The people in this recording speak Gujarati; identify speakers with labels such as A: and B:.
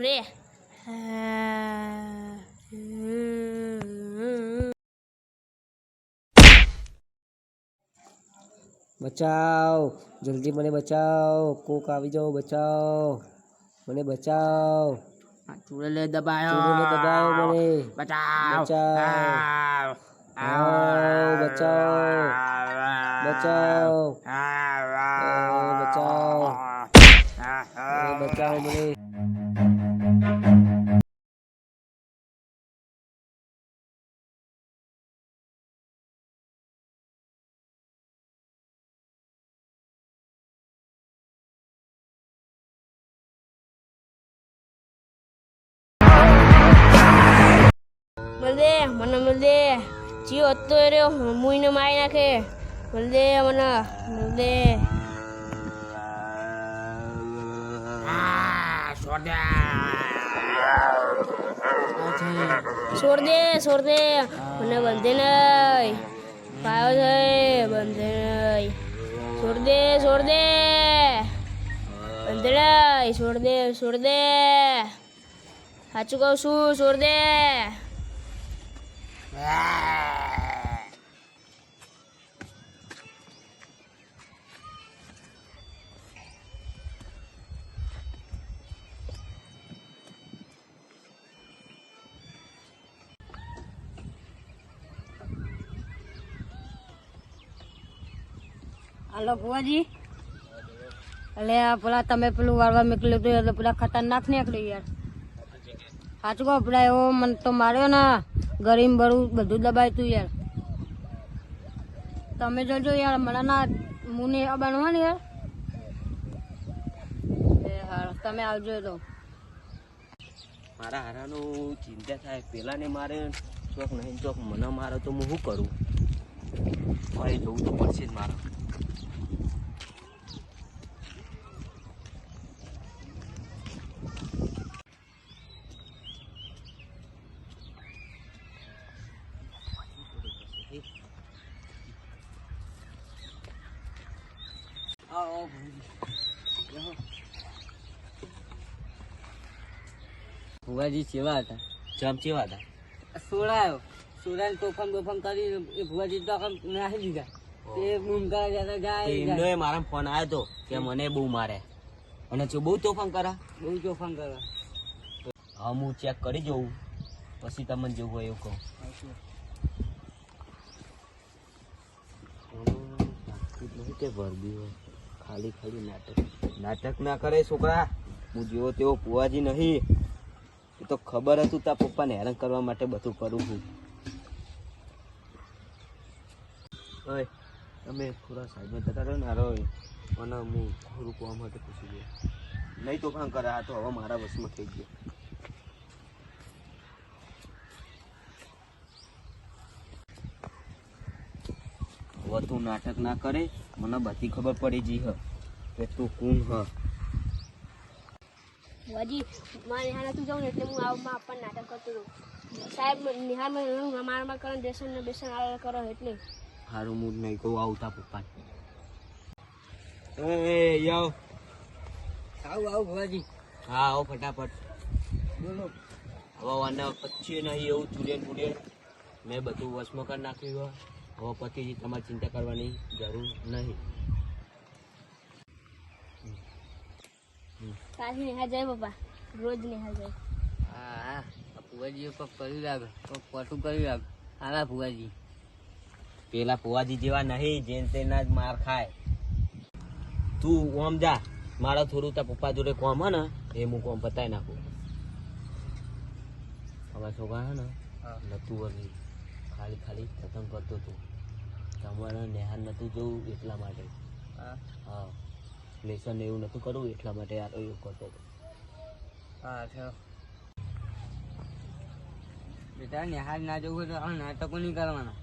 A: પેલું રે
B: બચાવ, જલ્દી મને બચાવ, કોક આવી જાઓ, બચાવ મને, બચાવ
C: ચૂડેલે દબાયો,
B: ચૂડેલે દબાવો મને,
C: બચાવ,
B: બચાવ, આવ બચાવ, બચાવ, બચાવ, બચાવ મને.
A: મળદે મને, મળદે જીવ હતો એ રહ્યો મુઈને મારી નાખે, મળદે મને, મળદે છોડ દે, છોડ દે મને, બંધે નહીં પાયો છે, બંધે નહીં, છોડ દે, છોડ દે, બંધે નહીં, છોડ દે, છોડ દે, સાચું કહું છું, છોડ દે.
D: હાલો ભુવાજી, એટલે પેલા તમે પેલું વાળવા મોકલ્યું હતું એટલે પેલા ખતરનાક નીકળ્યું યાર. સાચું કહો, પેલા એવો મને તો માર્યો ને, ગરીબ બરું બધું દબાય તું યાર. તમે જોજો યાર, મને ના હું ને બનવા ને યાર. હાર તમે આવજો તો.
B: મારા હારાનું ચિંતા થાય, પેલાને મારે ચોક નહીં ચોક મને મારે તો હું શું કરું? મારે જવું તો પડશે જ મારે.
C: ભુવાજી કેવા હતા?
B: જમ કેવા હતા?
C: સોડાયો, સોડાને તોફાન બોફાન કરી એ ભુવાજી તો આખા નાખી દીધા. તે બૂમકા જતા જાય
B: એમનો મારા ફોન આવ્યો હતો કે મને બહુ મારે અને જો બહુ તોફાન કરા,
C: બહુ તોફાન કરે.
B: હા હું ચેક કરી જોઉં પછી તમને જેવું હોય એવું કહું. કે વર્દી હોય ખાલી ખાલી નાટક ના કરે છોકરા. હું જેવો તેવો પુવાજી નહીં, એ તો ખબર હતું તાર પપ્પાને હેરાન કરવા માટે બધું કરું છું. ઓય તમે થોડા સાઈડમાં જતા રહો ને હારો, અને હું ખોરું કહેવા માટે પૂછી ગયો નહીં તોફાન કરે. આ તો હવે મારા વશમાં થઈ ગયો. હવે તું નાટક ના કરે, મને બધી ખબર પડી ગઈ હ કે તું કોણ હ.
A: ભુવાજી મારે નિહાળ તું જાઉં ને એટલે હું આવમાં આપણને નાટક કરતો હતો. સાહેબ નિહાળમાં મારમાં કરો, દેશન ને બેસન આ કરો એટલે
B: સારું મૂડ નહીં કહું આવું તા પપ્પા. એ યાવ
C: આવું ભુવાજી.
B: હા આવો ફટાફટ.
C: બોલો.
B: હવે આને પછી નહીં એવું ચૂડેન ફૂડેન મેં બધું વશમાં કરી નાખ્યું. હવે પછી તમારે ચિંતા કરવાની જરૂર નહીં.
A: પાછી નિહાળ જાય પપ્પા, રોજ નિહાળ જાય.
C: હા ભુવાજીએ પગ કર્યું લાગે, પગ પટું કર્યું લાગે. હાલા ભુવાજી
B: પેલા પુવાજી જેવા નહીં, જેન તેના જ માર ખાય. તું ઓમ જા, મારા થોડું તાર પપ્પા જોડે કોમ હે ને એ હું કોમ પતાવી નાખું. અમારા છોકરા હે ને નતું નહીં, ખાલી ખાલી પતંગ કરતો હતો. તમારે નેહાર નતું જવું એટલા માટે. હા લેસન એવું નતું કરવું એટલા માટે યાર એવું કરતો હતો.
C: હા છે બેટા, નિહાળ ના જવું હોય તો નાટકો નહીં કરવાના.